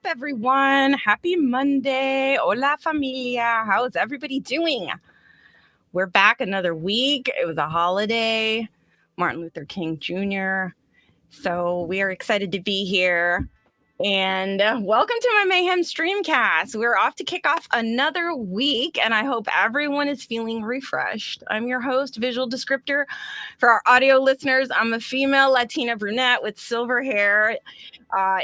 everyone? Happy Monday. Hola, familia. How's everybody doing? We're back another week. It was a holiday, Martin Luther King Jr. So we are excited to be here. And welcome to my Mayhem Streamcast. We're off to kick off another week, and I hope everyone is feeling refreshed. I'm your host, Visual Descriptor. For our audio listeners, I'm a female Latina brunette with silver hair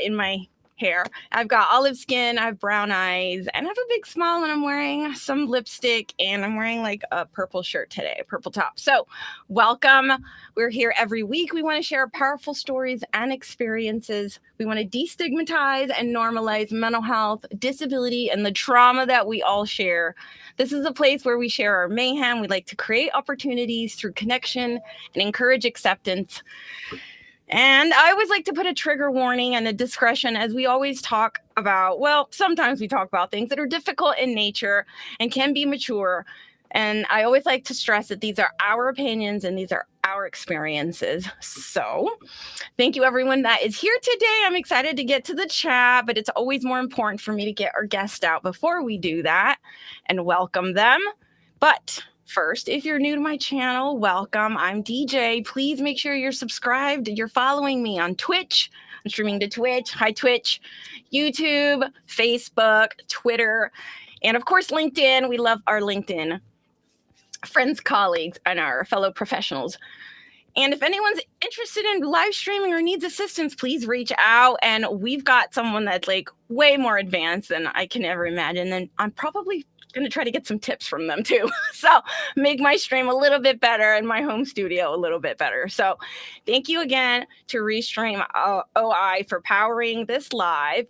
in my hair. I've got olive skin, I have brown eyes, and I have a big smile, and I'm wearing some lipstick, and I'm wearing like a purple shirt today, a purple top. So welcome. We're here every week. We want to share powerful stories and experiences. We want to destigmatize and normalize mental health, disability, and the trauma that we all share. This is a place where we share our mayhem. We like to create opportunities through connection and encourage acceptance. And I always like to put a trigger warning and a discretion as we always talk about, well, sometimes we talk about things that are difficult in nature and can be mature. And I always like to stress that these are our opinions and these are our experiences. So thank you, everyone that is here today. I'm excited to get to the chat, but it's always more important for me to get our guests out before we do that and welcome them. But first, if you're new to my channel, welcome. I'm DJ. Please make sure you're subscribed. You're following me on Twitch. I'm streaming to Twitch. Hi, Twitch. YouTube, Facebook, Twitter, and of course, LinkedIn. We love our LinkedIn friends, colleagues, and our fellow professionals. And if anyone's interested in live streaming or needs assistance, please reach out. And we've got someone that's like way more advanced than I can ever imagine. And I'm probably going to try to get some tips from them too. So make my stream a little bit better and my home studio a little bit better. So thank you again to Restream OI for powering this live.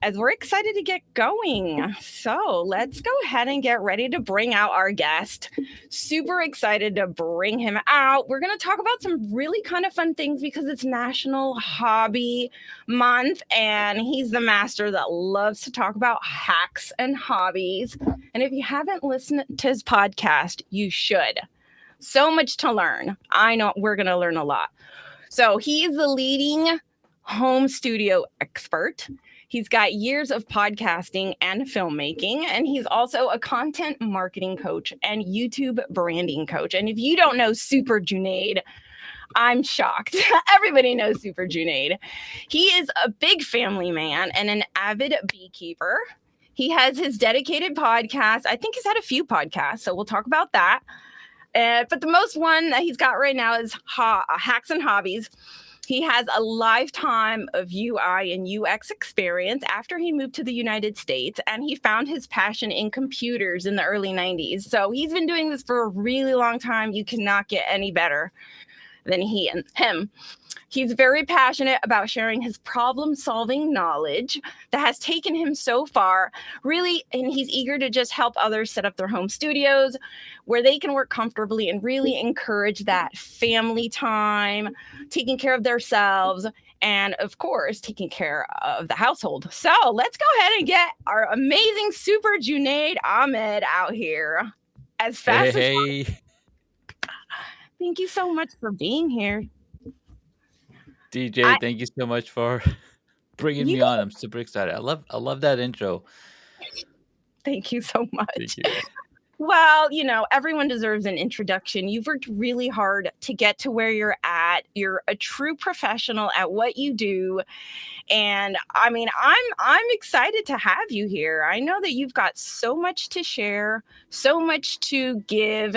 As we're excited to get going. So let's go ahead and get ready to bring out our guest. Super excited to bring him out. We're going to talk about some really kind of fun things because it's National Hobby Month, and he's the master that loves to talk about hacks and hobbies. And if you haven't listened to his podcast, you should. So much to learn. I know we're going to learn a lot. So he is the leading home studio expert. He's got years of podcasting and filmmaking, and he's also a content marketing coach and YouTube branding coach. And if you don't know Super Junaid, I'm shocked. Everybody knows Super Junaid. He is a big family man and an avid beekeeper. He has his dedicated podcast. I think he's had a few podcasts, so we'll talk about that. But the most one that he's got right now is Hacks and Hobbies. He has a lifetime of UI and UX experience after he moved to the United States, and he found his passion in computers in the early 90s. So he's been doing this for a really long time. You cannot get any better than him. He's very passionate about sharing his problem-solving knowledge that has taken him so far, really, and he's eager to just help others set up their home studios where they can work comfortably and really encourage that family time, taking care of themselves, and of course, taking care of the household. So let's go ahead and get our amazing Super Junaid Ahmed out here as fast as possible. Thank you so much for being here. DJ, thank you so much for bringing me on. I'm super excited. I love that intro. Thank you so much. Thank you. Well, you know, everyone deserves an introduction. You've worked really hard to get to where you're at. You're a true professional at what you do. And I mean, I'm excited to have you here. I know that you've got so much to share, so much to give.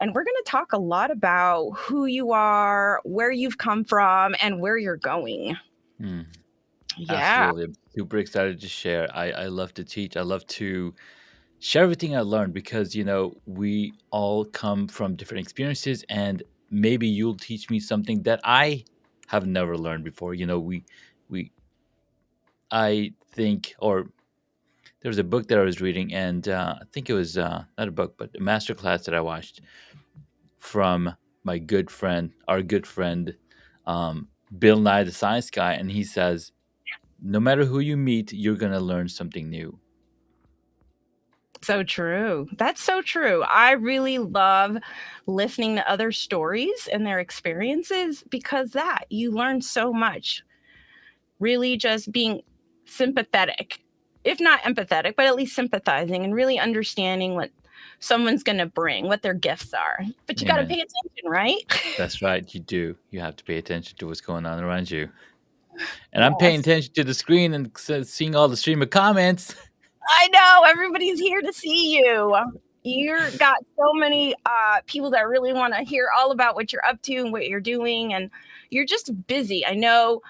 And we're going to talk a lot about who you are, where you've come from, and where you're going. Yeah. Absolutely. I'm super excited to share. I love to teach. I love to share everything I learned because, you know, we all come from different experiences, and maybe you'll teach me something that I have never learned before. You know, I think, or there was a book that I was reading, and I think it was not a book, but a masterclass that I watched from our good friend, Bill Nye the Science Guy, and he says, no matter who you meet, you're going to learn something new. So true. That's so true. I really love listening to other stories and their experiences because you learn so much. Really just being sympathetic, if not empathetic, but at least sympathizing and really understanding what someone's going to bring, what their gifts are. But you got to Amen. pay attention, right? That's right. You do. You have to pay attention to what's going on around you. And I'm paying attention to the screen and seeing all the stream of comments. I know everybody's here to see you. You've got so many people that really want to hear all about what you're up to and what you're doing, and you're just busy. I know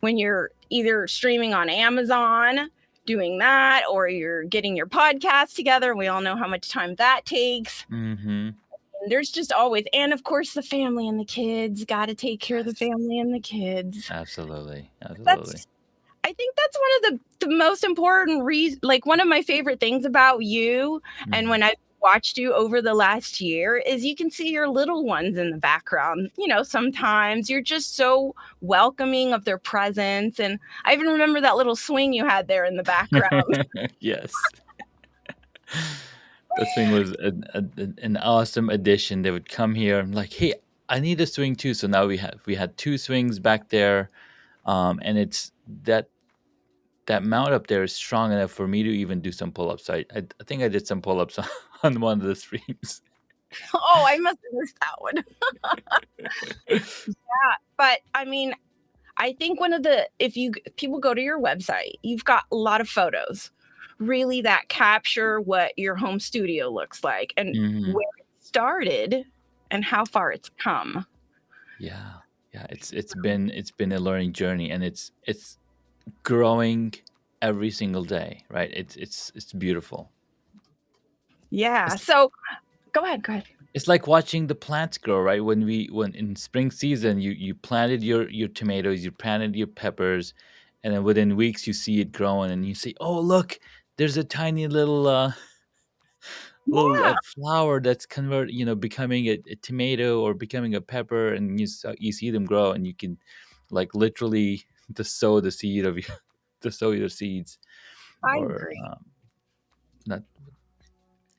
when you're either streaming on Amazon, doing that, or you're getting your podcast together. We all know how much time that takes. Mm-hmm. And there's just always, and of course, the family and the kids. Got to take care of the family and the kids. Absolutely. I think that's one of the most important reasons, like one of my favorite things about you. Mm-hmm. And when I've watched you over the last year is you can see your little ones in the background. You know, sometimes you're just so welcoming of their presence. And I even remember that little swing you had there in the background. Yes. The swing was an awesome addition. They would come here. I'm like, hey, I need a swing too. So now we had 2 swings back there. And it's that mount up there is strong enough for me to even do some pull-ups. I think I did some pull-ups on one of the streams. Oh, I must have missed that one. Yeah, but I mean, I think if people go to your website, you've got a lot of photos, really that capture what your home studio looks like and where it started and how far it's come. Yeah, it's been a learning journey, and it's growing every single day, right? It's beautiful. Yeah. So go ahead. It's like watching the plants grow, right? When in spring season you planted your tomatoes, you planted your peppers, and then within weeks you see it growing, and you say, "Oh, look, there's a tiny little flower that's becoming a tomato or becoming a pepper," and you see them grow, and you can like literally just sow the seed of your seeds, or agree. not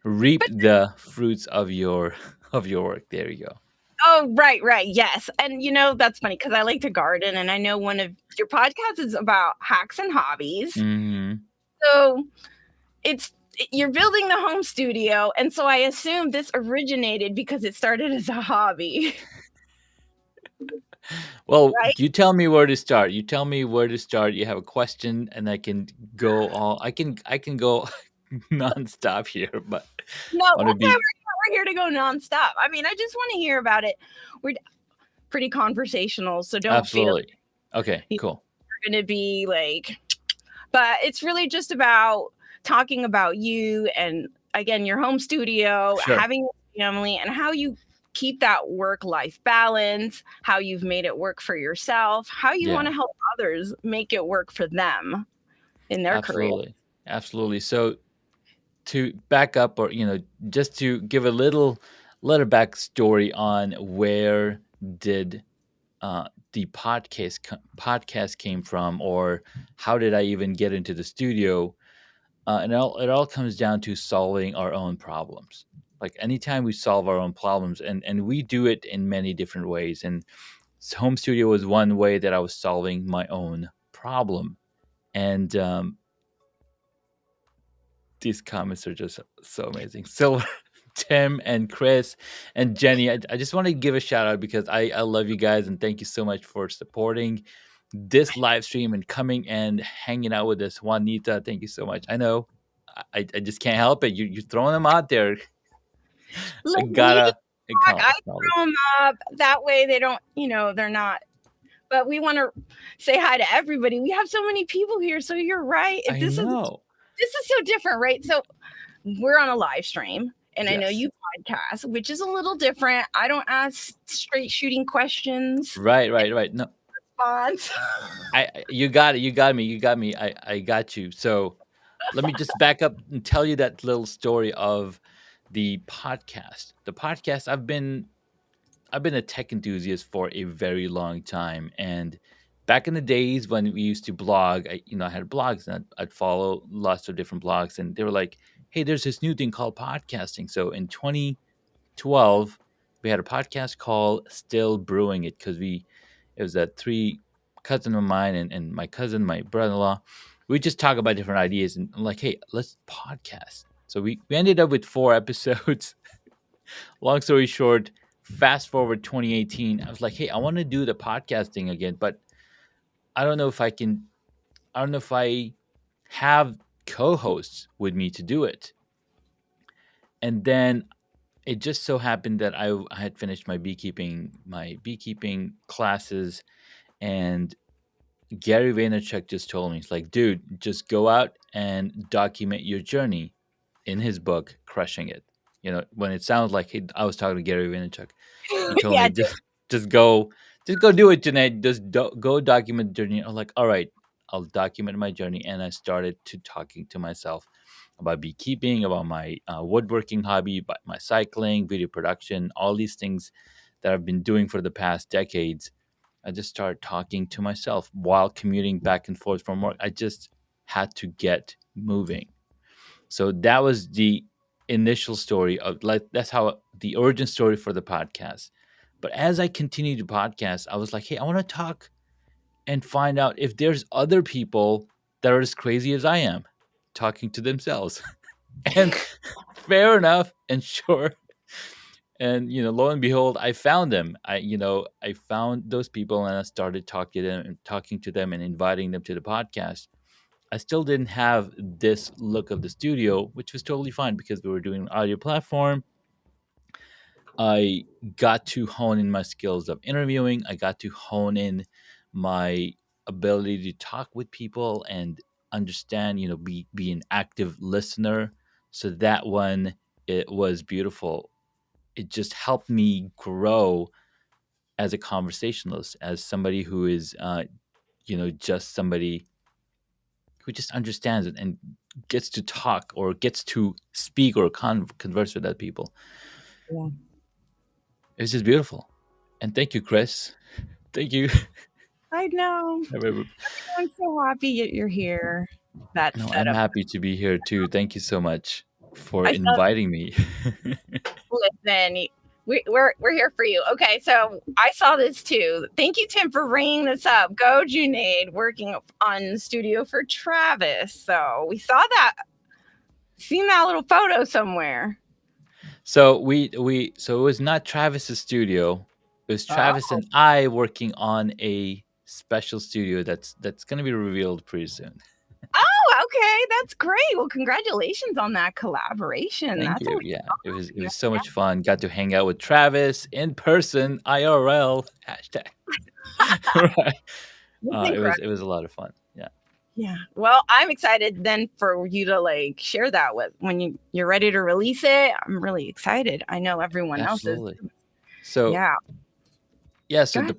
reap the fruits of your work. There you go. Oh, right. Yes. And that's funny because I like to garden, and I know one of your podcasts is about hacks and hobbies. Mm-hmm. So you're building the home studio, and so I assume this originated because it started as a hobby. Well, right? You tell me where to start. You have a question, and I can go I can go nonstop here, but no, we're here to go nonstop. I mean, I just want to hear about it. We're pretty conversational, so don't feel okay, cool. We're going to be like, but it's really just about talking about you and again your home studio, having a family, and how you keep that work-life balance, how you've made it work for yourself, how you want to help others make it work for them in their career. Absolutely. So to back up, or just to give a little backstory on where did the podcast came from, or how did I even get into the studio? And it all comes down to solving our own problems. Like anytime we solve our own problems, and we do it in many different ways. And home studio was one way that I was solving my own problem. And these comments are just so amazing. So Tim and Chris and Jenny, I just want to give a shout out because I love you guys, and thank you so much for supporting this live stream and coming and hanging out with us. Juanita, thank you so much. I know I just can't help it. You're throwing them out there. I gotta I throw them up. That way they don't, they're not. But we want to say hi to everybody. We have so many people here. So you're right. This is so different, right? So we're on a live stream, and I know you podcast, which is a little different. I don't ask straight shooting questions. Right. No response. You got me. I got you. So let me just back up and tell you that little story of the podcast. The podcast, I've been a tech enthusiast for a very long time, and back in the days when we used to blog, I had blogs, and I'd follow lots of different blogs, and they were like, "Hey, there's this new thing called podcasting." So in 2012, we had a podcast called Still Brewing It, because it was 3 cousin of mine and my cousin, my brother-in-law. we just talk about different ideas, and I'm like, hey, let's podcast. So we ended up with 4 episodes. Long story short, fast forward 2018, I was like, hey, I want to do the podcasting again, but I don't know if I can. I don't know if I have co-hosts with me to do it. And then it just so happened that I had finished my beekeeping classes, and Gary Vaynerchuk just told me, it's like, dude, just go out and document your journey in his book, Crushing It. When it sounds like I was talking to Gary Vaynerchuk, he told Yeah, me just go do it, Junaid. Go document the journey. I'm like, all right, I'll document my journey, and I started to talking to myself about beekeeping, about my woodworking hobby, about my cycling, video production, all these things that I've been doing for the past decades. I just started talking to myself while commuting back and forth from work. I just had to get moving. So that was the initial story of, like, that's how the origin story for the podcast. But as I continued to podcast, I was like, hey, I want to talk and find out if there's other people that are as crazy as I am talking to themselves. And fair enough, and sure. And lo and behold, I found them. I found those people, and I started talking to them and inviting them to the podcast. I still didn't have this look of the studio, which was totally fine because we were doing an audio platform. I got to hone in my skills of interviewing. I got to hone in my ability to talk with people and understand, be an active listener. So that one, it was beautiful. It just helped me grow as a conversationalist, as somebody who is, just somebody who just understands it and gets to talk or gets to speak or converse with other people. yeah. It was just beautiful. And thank you, Chris. Thank you. I know. I'm so happy you're here. That No, I'm setup. happy to be here too. Thank you so much for I saw. inviting me. Listen, we're here for you. Okay, so I saw this too. Thank you, Tim, for bringing this up. Go, Junaid, working on studio for Travis. So we saw that. Seen that little photo somewhere. So so it was not Travis's studio. It was Travis Oh, and I working on a special studio that's going to be revealed pretty soon. oh, okay, that's great. Well, congratulations on that collaboration. Thank That's you. always Yeah, it was yeah. so much fun. Got to hang out with Travis in person, IRL hashtag. Right. That's It was a lot of fun. Yeah. Yeah. Well, I'm excited then for you to share that with when you're ready to release it. I'm really excited. I know everyone else is. Absolutely. So Yeah. yeah, Go so ahead.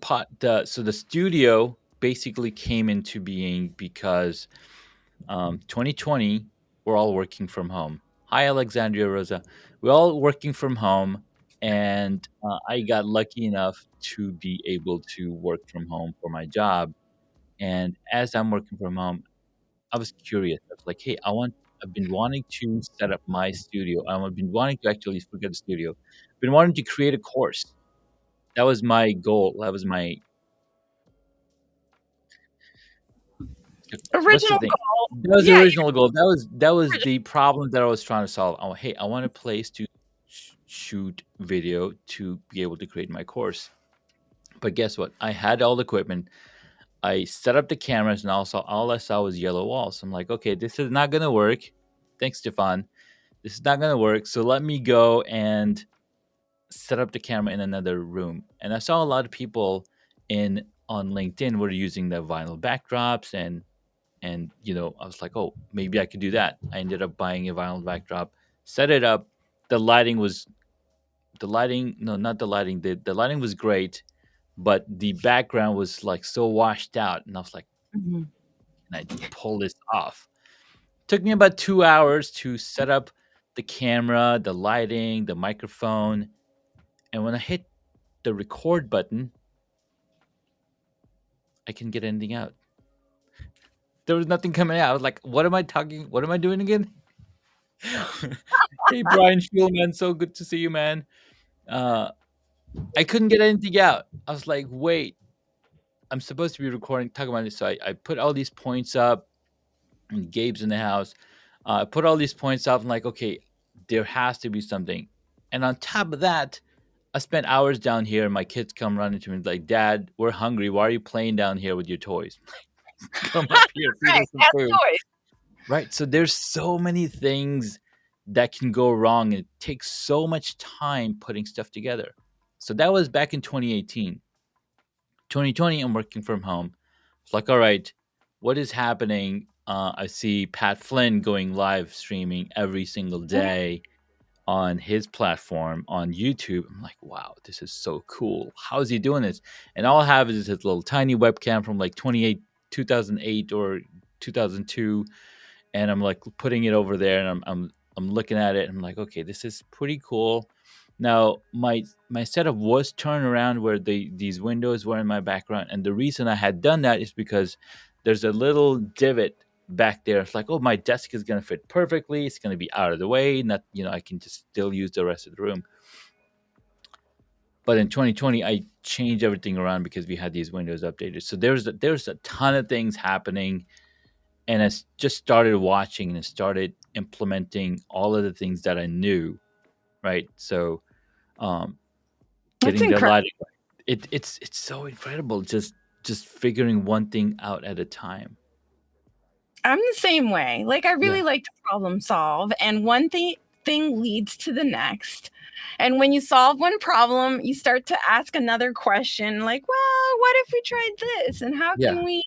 the studio basically came into being because 2020 we're all working from home. Hi, Alexandria Rosa. We're all working from home, and I got lucky enough to be able to work from home for my job. And as I'm working from home, I was curious. I was like, hey, I've been wanting to set up my studio. I've been wanting to actually forget the studio. I've been wanting to create a course. That was my goal. That was my what's the Original thing? goal. That was the Yeah. original goal. That was the problem that I was trying to solve. Hey, I want a place to shoot video to be able to create my course. But guess what? I had all the equipment. I set up the cameras, and also all I saw was yellow walls. I'm like, okay, this is not gonna work. Thanks, Stefan. This is not gonna work. So let me go and set up the camera in another room. And I saw a lot of people in on LinkedIn were using the vinyl backdrops, and I was like, oh, maybe I could do that. I ended up buying a vinyl backdrop, set it up. The lighting, no, not the lighting. The lighting was great, but the background was like so washed out, and I was like, Mhm. can I pull this off? Took me about 2 hours to set up the camera, the lighting, the microphone, and when I hit the record button, I couldn't get anything out. There was nothing coming out. I was like, what am I talking? What am I doing again? Hey, Brian Schulman, so good to see you, man. Uh, I couldn't get anything out. I was like, wait, I'm supposed to be recording, talking about this. So I put all these points up, and Gabe's in the house. I put all these points up. I'm like, okay, there has to be something. And on top of that, I spent hours down here, and my kids come running to me like, "Dad, we're hungry. Why are you playing down here with your toys? Come up here, feed Right. us some As food." toys. Right. So there's so many things that can go wrong. It takes so much time putting stuff together. So that was back in 2018. 2020, I'm working from home. It's like, all right, what is happening? I see Pat Flynn going live streaming every single Mhm. day on his platform on YouTube. I'm like, wow, this is so cool. How is he doing this? And all I have is his little tiny webcam from like 2008 or 2002, and I'm like putting it over there, and I'm looking at it, and I'm like, okay, this is pretty cool. Now my setup was turned around where these windows were in my background, and the reason I had done that is because there's a little divot back there. It's like, oh, my desk is gonna fit perfectly. It's gonna be out of the way. Not, I can just still use the rest of the room. But in 2020, I changed everything around because we had these windows updated. So there's a ton of things happening, and just started watching and started implementing all of the things that I knew, right? So, um, That's getting the incredible. lighting, it's so incredible. Just figuring one thing out at a time. I'm the same way. Like, I Yeah, really like to problem solve, and one thing leads to the next. And when you solve one problem, you start to ask another question like, well, what if we tried this? And how yeah, can we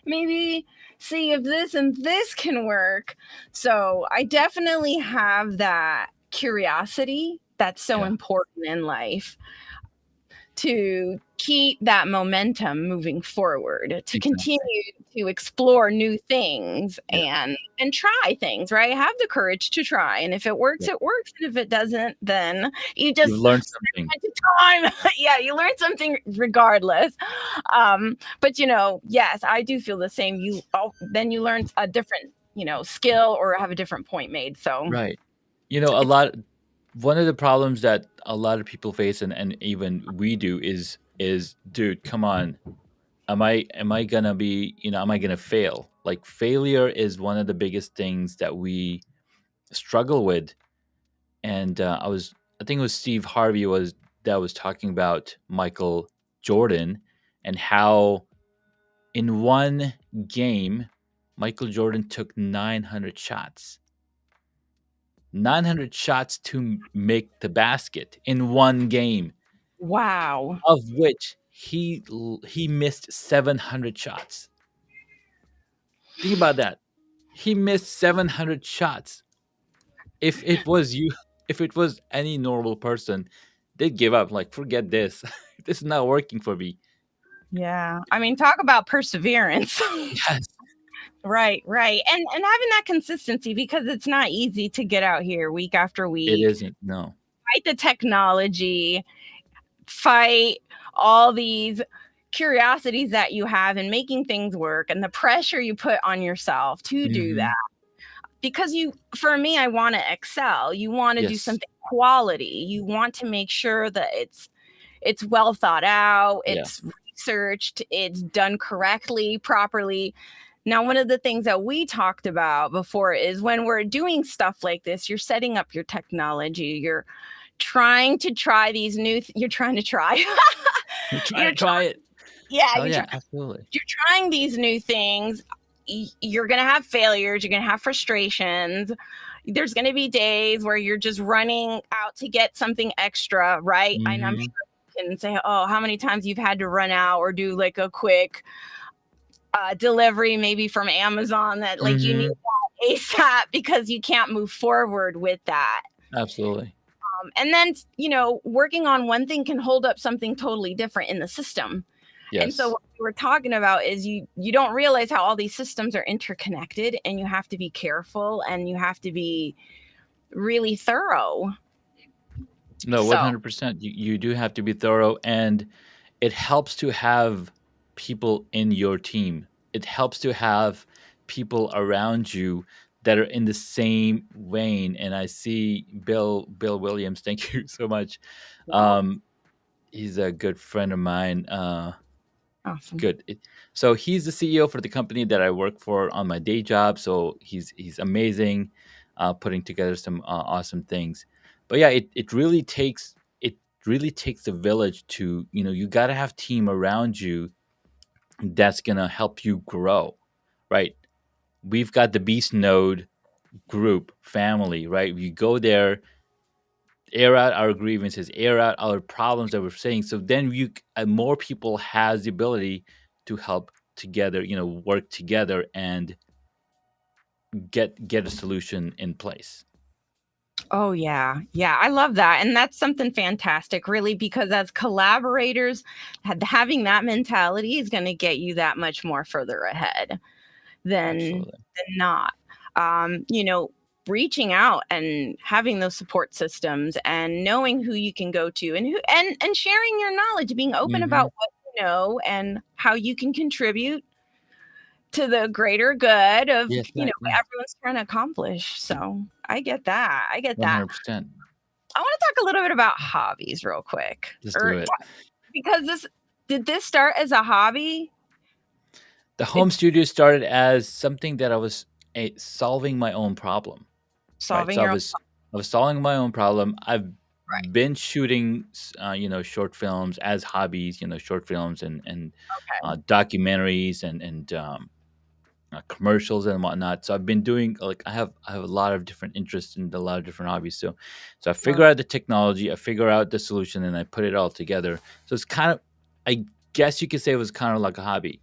maybe see if this and this can work? So I definitely have that curiosity that's so yeah, important in life to keep that momentum moving forward, to continue exactly. to explore new things Yeah, and try things, right? Have the courage to try. And if it works, yeah. it works. And if it doesn't, then you You've just learned something. spend time. Yeah, you learn something regardless. But yes, I do feel the same. Then you learn a different, skill or have a different point made. So Right. A it's lot one of the problems that a lot of people face, and even we do, is, dude, come on. Am I gonna be, am I gonna fail? Like, failure is one of the biggest things that we struggle with. And I think it was Steve Harvey was talking about Michael Jordan, and how in one game Michael Jordan took 900 shots. 900 shots to make the basket in one game, wow. of which he missed 700 shots. Think about that. He missed 700 shots. If it was you, if it was any normal person, they'd give up. Like, forget this. This is not working for me. Yeah. I mean, talk about perseverance. Yes, Right, right. And having that consistency because it's not easy to get out here week after it week, isn't. No. fight the technology, fight all these curiosities that you have in making things work and the pressure you put on yourself to do that. Hmm. Because for me, I want to excel. You want to do Yes. something quality. You want to make sure that it's well thought out, Yeah. it's researched, it's done correctly, properly. Now, one of the things that we talked about before is when we're doing stuff like this, you're setting up your technology, you're trying to try these you're trying to try. You're trying you're to try it. yeah, Hell yeah, absolutely. you're trying these new things. You're going to have failures, you're going to have frustrations. There's going to be days where you're just running out to get something extra, right? And I'm Hmm. sure you can say, oh, how many times you've had to run out or do like a quick delivery maybe from Amazon that like you need Hmm. that ASAP because you can't move forward with that. Absolutely. And then, working on one thing can hold up something totally different in the system. And so Yes. what we were talking about is you don't realize how all these systems are interconnected, and you have to be careful and you have to be really thorough. No, So 100%. You do have to be thorough, and it helps to have people in your team. It helps to have people around you that are in the same vein. And I see Bill Williams. Thank you so much. Um, he's a good friend of mine. Awesome. Good. So he's the CEO for the company that I work for on my day job. So he's amazing, putting together some awesome things. But yeah, it really takes the village to, you got to have team around you that's gonna help you grow, right? We've got the Beast Node group family, right? We go there, air out our grievances, air out our problems that we're saying. So then more people has the ability to help together, work together and get a solution in place. Oh yeah. Yeah, I love that. And that's something fantastic really, because as collaborators, having that mentality is going to get you that much more further ahead than Absolutely. not. You know, reaching out and having those support systems and knowing who you can go to and and sharing your knowledge, being open Mm-hmm. about what you know and how you can contribute to the greater good of, Yes, what yeah, everyone's trying to accomplish. So I get that. I get that. 100%. I want to talk a little bit about hobbies real quick. Just do Or it. because this start as a hobby? The home It's studio started as something that I was solving my own problem, right? solving So I your own. was I was solving my own problem. I've Right. been shooting, short films as hobbies, short films and Okay. documentaries and commercials and whatnot. So I've been doing like I have a lot of different interests and a lot of different hobbies. So I figure Love. out the technology, I figure out the solution, and I put it all together. So it's kind of, I guess you could say it was kind of like a hobby,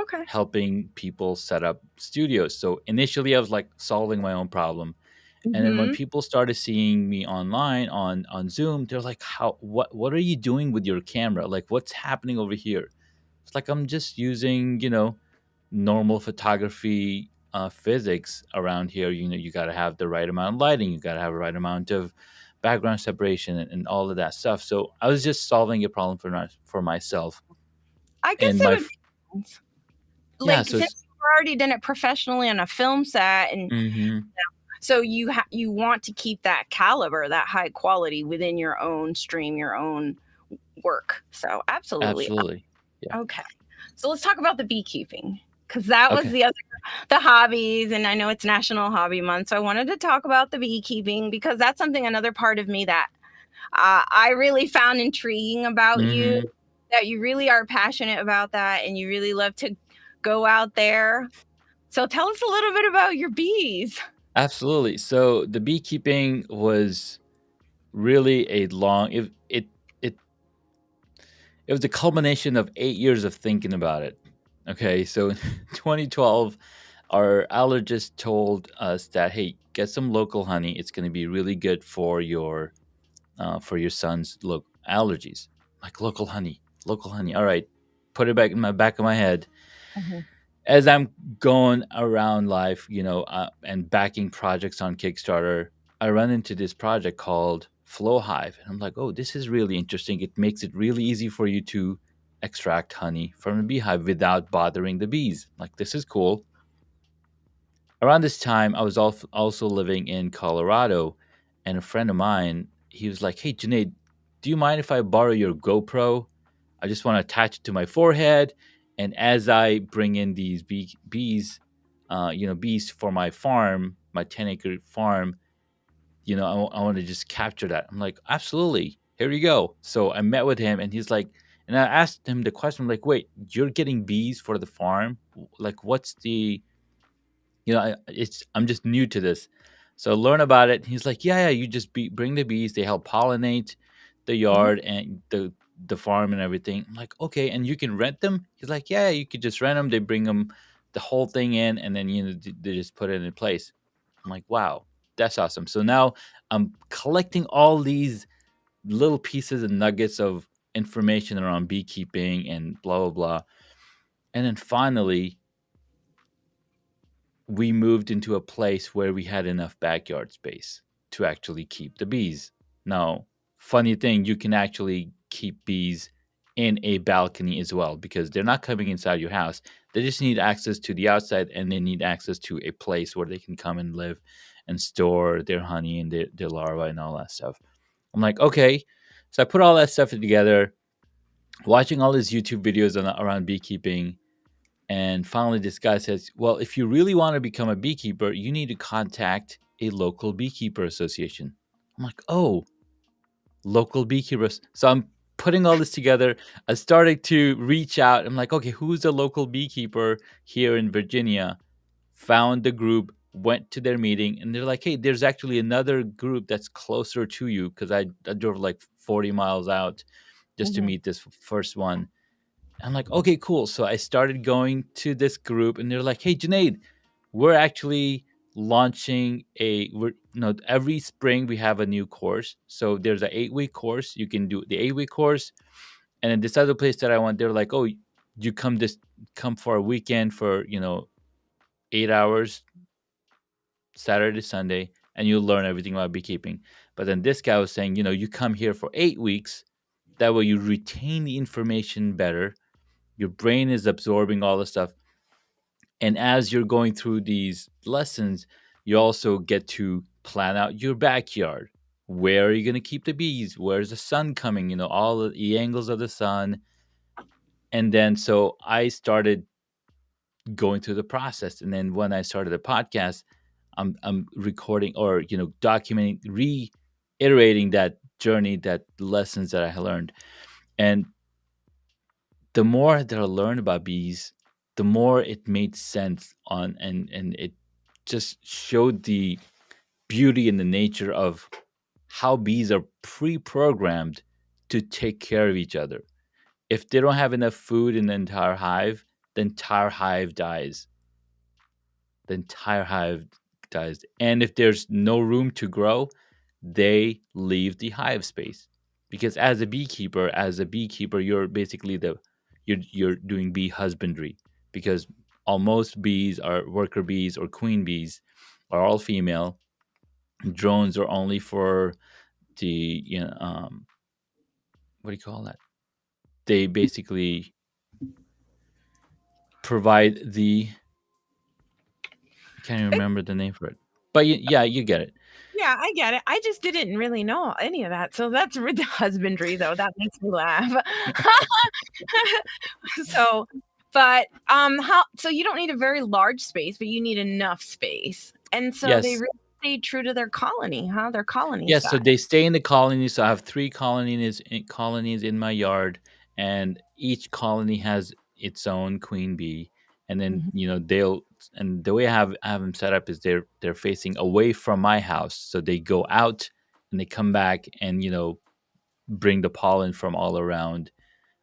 Okay. helping people set up studios. So initially I was like solving my own problem. And then when Mhm. people started seeing me online on Zoom, they're like, "How? What are you doing with your camera? Like, what's happening over here?" It's like I'm just using, normal photography physics around here. You got to have the right amount of lighting, you got to have the right amount of background separation and all of that stuff. So I was just solving a problem for myself. I guess And it my would make sense. yeah, Like, so since it's you've already done it professionally on a film set, and hmm so you want to keep that caliber, that high quality within your own stream, your own work. So absolutely. absolutely, yeah, Okay. So let's talk about the beekeeping, because that was okay, the hobbies, and I know it's National Hobby Month, so I wanted to talk about the beekeeping because that's something, another part of me that I really found intriguing about you, hmm that you really are passionate about that and you really love to go out there. So tell us a little bit about your bees. absolutely. So the beekeeping was really a long it it was a culmination of 8 years of thinking about it. Okay, so in 2012, our allergist told us that, hey, get some local honey. It's going to be really good for your son's allergies. Like local honey. All right, put it back in my back of my head. Mhm. As I'm going around life, and backing projects on Kickstarter, I run into this project called Flow Hive, and I'm like, oh, this is really interesting. It makes it really easy for you to extract honey from a beehive without bothering the bees. Like, this is cool. Around this time, I was also living in Colorado, and a friend of mine, he was like, "Hey, Junaid, do you mind if I borrow your GoPro? I just want to attach it to my forehead, and as I bring in these bees for my farm, my 10-acre farm, I want to just capture that." I'm like, "Absolutely, here you go." So I met with him, and he's like, and I asked him the question, like, "Wait, you're getting bees for the farm? Like, what's the I'm just new to this. So learn about it. He's like, yeah, you just bring the bees. They help pollinate the Mhm. yard and the farm and everything. I'm like, okay, and you can rent them. He's like, yeah, you could just rent them. They bring them the whole thing in, and then they just put it in place. I'm like, wow, that's awesome. So now I'm collecting all these little pieces and nuggets of information around beekeeping and blah blah blah, and then finally we moved into a place where we had enough backyard space to actually keep the bees. Now, funny thing, you can actually keep bees in a balcony as well because they're not coming inside your house. They just need access to the outside and they need access to a place where they can come and live and store their honey and their larvae and all that stuff. I'm like, okay. So I put all that stuff together. watching all these YouTube videos around beekeeping. And finally, this guy says, well, if you really want to become a beekeeper, you need to contact a local beekeeper association. I'm like, oh, local beekeepers. So I'm putting all this together. I started to reach out. I'm like, okay, who's a local beekeeper here in Virginia? Found the group, went to their meeting, and they're like, hey, there's actually another group that's closer to you, because I drove like 40 miles out just to Mhm. meet this first one. I'm like, okay, cool. So I started going to this group, and they're like, hey, Junaid, we're actually launching every spring we have a new course. So there's an 8-week course. You can do the 8-week course. And then this other place that I went, they're like, oh, you come for a weekend for, 8 hours, Saturday, Sunday, and you'll learn everything about beekeeping. But then this guy was saying, you come here for 8 weeks. That way you retain the information better. Your brain is absorbing all the stuff. And as you're going through these lessons, you also get to plan out your backyard. Where are you going to keep the bees? Where's the sun coming? All the angles of the sun. And then so I started going through the process. And then when I started the podcast, I'm recording, or documenting, reiterating that journey, that lessons that I learned. And the more that I learned about bees, the more it made sense on, and it just showed the beauty and the nature of how bees are pre-programmed to take care of each other. If they don't have enough food in the entire hive dies. The entire hive dies. And if there's no room to grow, they leave the hive space. Because as a beekeeper, you're basically you're doing bee husbandry, because almost bees are worker bees or queen bees are all female. Drones are only for the what do you call that? They basically provide the, I can't even remember the name for it, but yeah, you get it. Yeah, I get it. I just didn't really know any of that. So that's the husbandry, though. That makes me laugh. So, but how? So you don't need a very large space, but you need enough space, and so they Yes. really stay true to their colony, huh? Their colony Yes, so size. they stay in the colonies. So I have three colonies in my yard, and each colony has its own queen bee. And then Mhm. they'll, and the way I have them set up is they're facing away from my house, so they go out and they come back and bring the pollen from all around.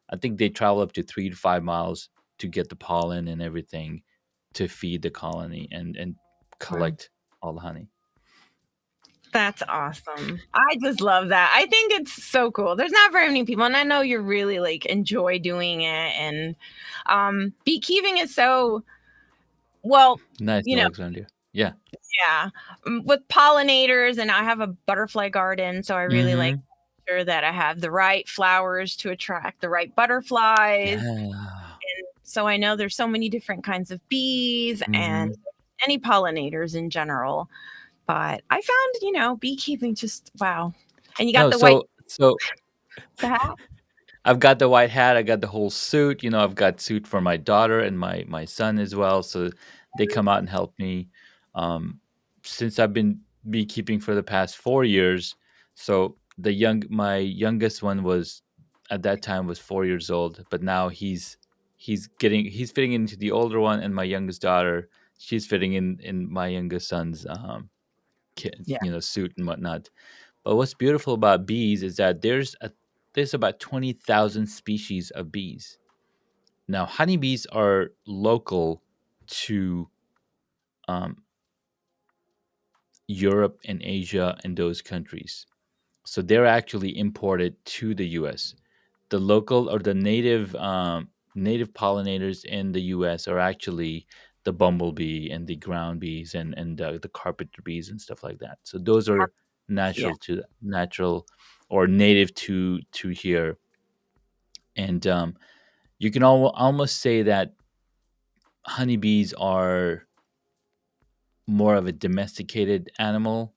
I think they travel up to 3 to 5 miles to get the pollen and everything to feed the colony and Wow. collect all the honey. That's awesome. I just love that. I think it's so cool. There's not very many people, and I know you really like enjoy doing it. And beekeeping is so well, Nice, you know, Alexandria. Yeah. yeah, with pollinators, and I have a butterfly garden, so I really like Mm-hmm. sure that I have the right flowers to attract the right butterflies. Yeah. So I know there's so many different kinds of bees and Mhm. any pollinators in general. But I found, beekeeping just wow. And you got No, the white so hat. I've got the white hat, I got the whole suit, I've got suit for my daughter and my son as well, so they come out and help me. Um, since I've been beekeeping for the past 4 years, so my youngest one was, at that time, was 4 years old, but now he's fitting into the older one, and my youngest daughter, she's fitting in my youngest son's Yeah. suit and whatnot. But what's beautiful about bees is that there's about 20,000 species of bees. Now, honeybees are local to um, Europe and Asia and those countries. So they're actually imported to the U.S. The local, or the native pollinators in the U.S. are actually the bumblebee and the ground bees and the carpenter bees and stuff like that. So those are Yeah. natural or native to here. And you can almost say that honeybees are more of a domesticated animal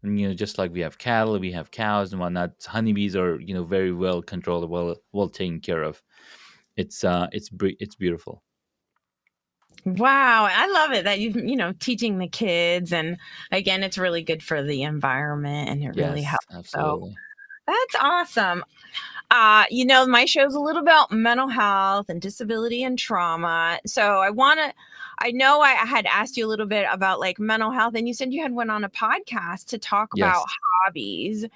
And, just like we have cattle, we have cows and whatnot. Honeybees are very well controlled, well taken care of. It's beautiful. Wow, I love it that teaching the kids, and again, it's really good for the environment and it really Yes, helps. So absolutely. that's awesome. My show's a little about mental health and disability and trauma. So I know I had asked you a little bit about like mental health, and you said you had went on a podcast to talk about Yes. hobbies.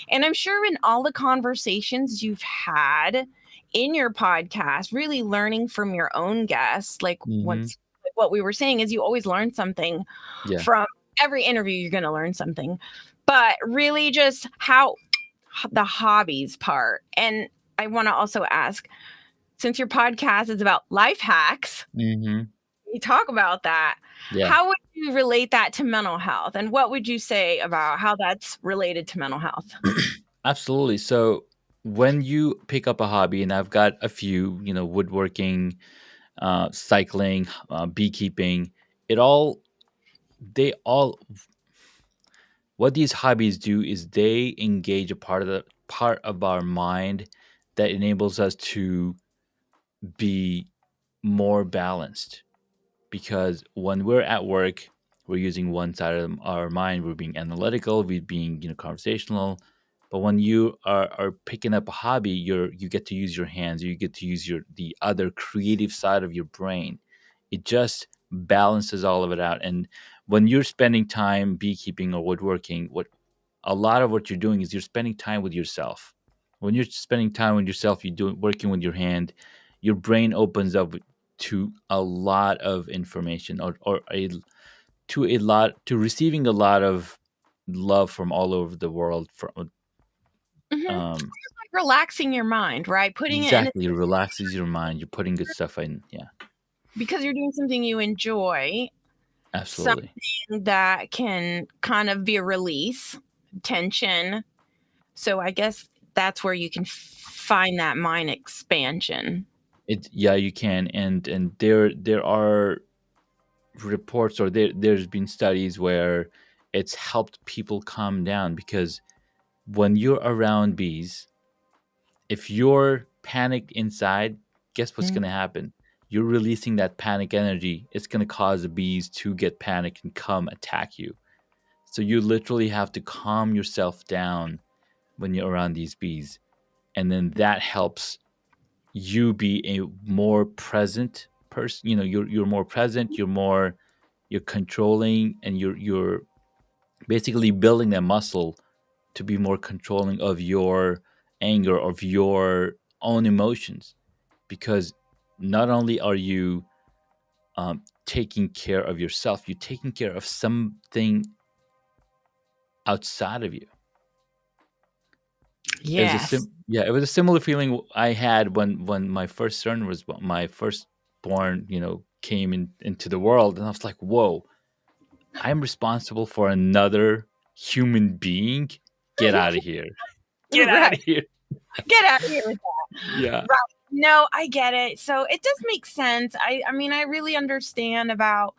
And I'm sure in all the conversations you've had in your podcast, really learning from your own guests, like Hmm. what we were saying is you always learn something Yeah. from every interview. You're going to learn something, but really just how the hobbies part. And I want to also ask, since your podcast is about life hacks, Hmm. you talk about that. Yeah. How would you relate that to mental health? And what would you say about how that's related to mental health? Absolutely. So when you pick up a hobby, and I've got a few, woodworking, cycling, beekeeping, it all they all what these hobbies do is they engage a part of our mind that enables us to be more balanced. Because when we're at work, we're using one side of our mind. We're being analytical, we're being conversational. But when you are picking up a hobby, you get to use your hands. You get to use the other creative side of your brain. It just balances all of it out. And when you're spending time beekeeping or woodworking, what a lot of what you're doing is you're spending time with yourself. When you're spending time with yourself, you're doing working with your hand, your brain opens up to a lot of information, to receiving a lot of love from all over the world. From um Like relaxing your mind, right? Putting it in exactly, it relaxes your mind. You're putting good stuff in. Yeah, because you're doing something you enjoy, absolutely. something that can kind of be a release, tension. So I guess that's where you can find that mind expansion. Yeah, you can. And there are reports, or there's been studies where it's helped people calm down. Because when you're around bees, if you're panicked inside, guess what's going Mm. to happen? You're releasing that panic energy. It's going to cause the bees to get panicked and come attack you. So you literally have to calm yourself down when you're around these bees. And then that helps you be a more present person. You're more present, you're controlling, and you're basically building that muscle to be more controlling of your anger, of your own emotions. Because not only are you taking care of yourself, you're taking care of something outside of you. Yes. It was a similar feeling I had when my first son was my firstborn, came into the world. And I was like, whoa, I'm responsible for another human being. Get out of here. Get out Right. of here. Get out of here with that. Yeah. Right. No, I get it. So it does make sense. I mean, I really understand about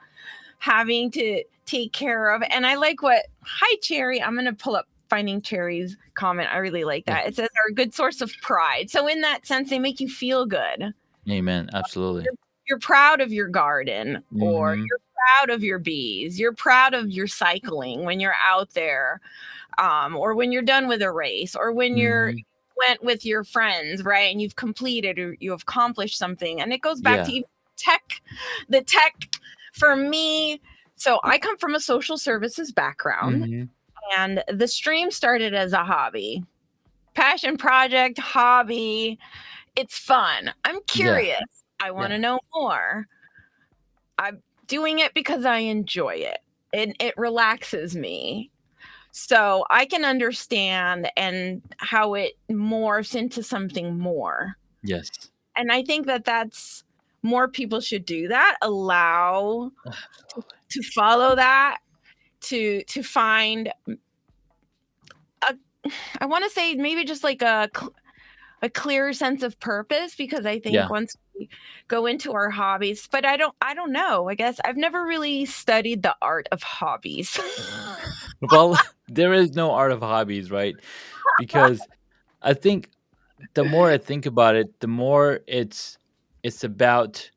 having to take care of. And I like what, hi, Cherry. I'm going to pull up Finding Cherry's comment. I really like Yeah. that. It says they're a good source of pride. So, in that sense, they make you feel good. Amen. Absolutely. You're proud of your garden, or Mm-hmm. you're proud of your bees. You're proud of your cycling when you're out there, or when you're done with a race, or when you're Mm-hmm. went with your friends, right? And you've completed or you've accomplished something. And it goes back Yeah. to even the tech for me. So I come from a social services background, Mm-hmm. and the stream started as a hobby, passion project, hobby. It's fun. I'm Yeah. curious. I want Yeah. to know more. I'm doing it because I enjoy it and it relaxes me. So I can understand and how it morphs into something more. Yes. And I think that that's more people should do that. Allow Absolutely. to follow that, to find a, I want to say maybe just like a a clearer sense of purpose, because I think Yeah. once we go into our hobbies, but I don't know. I guess I've never really studied the art of hobbies. Well, there is no art of hobbies, right? Because I think the more I think about it, the more it's about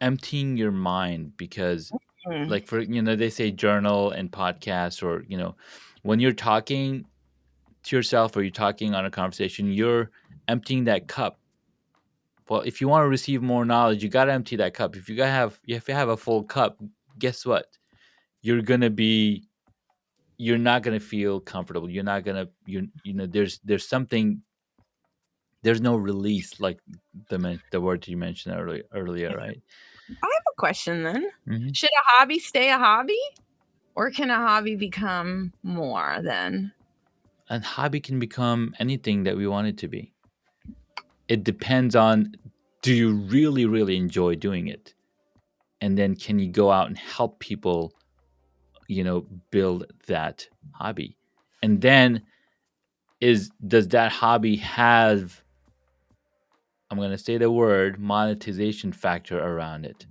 emptying your mind. Because Mm. like, for they say journal and podcasts, or when you're talking to yourself or you're talking on a conversation, you're emptying that cup. Well, if you want to receive more knowledge, you got to empty that cup. If you have a full cup, guess what? You're going to be you're not going to feel comfortable. You're not going to there's something, there's no release, like the word you mentioned earlier, right? I have a question then. Hmm. Should a hobby stay a hobby, or can a hobby become more then? And hobby can become anything that we want it to be. It depends on, do you really really enjoy doing it, and then can you go out and help people build that hobby, and then does that hobby have, I'm going to say the word, monetization factor around it?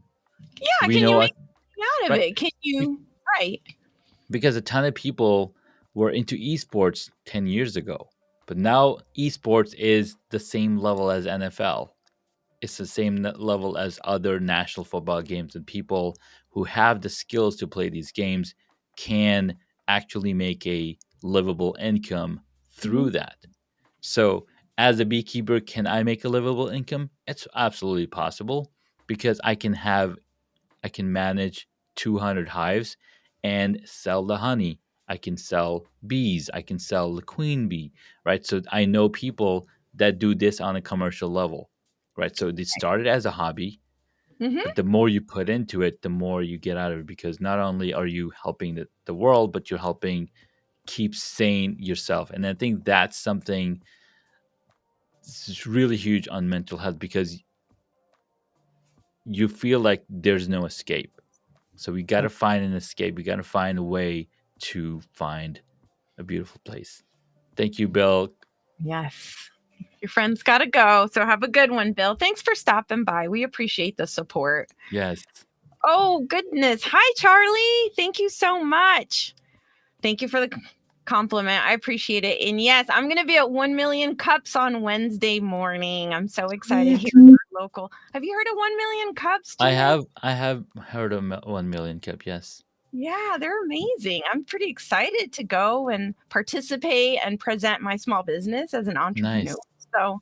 Yeah, We can you know, make money out of right? it? Can Be- you right? because a ton of people were into esports 10 years ago, but now esports is the same level as NFL. It's the same level as other national football games, and people who have the skills to play these games can actually make a livable income Mhm. through that. So, as a beekeeper, can I make a livable income? It's absolutely possible, because I can manage 200 hives and sell the honey. I can sell bees. I can sell the queen bee, right? So I know people that do this on a commercial level, right? So they started as a hobby, Mhm. but the more you put into it, the more you get out of it, because not only are you helping the world, but you're helping keep sane yourself. And I think that's something that's really huge on mental health, because you feel like there's no escape. So we got to find an escape. We got to find a way to find a beautiful place. Thank you, Bill. Yes. Your friend's got to go. So have a good one, Bill. Thanks for stopping by. We appreciate the support. Yes. Oh, goodness. Hi, Charlie. Thank you so much. Thank you for the compliment. I appreciate it. And yes, I'm going to be at 1 Million Cups on Wednesday morning. I'm so excited here in our local. Have you heard of 1 Million Cups, Junaid? I have heard of 1 million cup. Yes. Yeah, they're amazing. I'm pretty excited to go and participate and present my small business as an entrepreneur. Nice. So,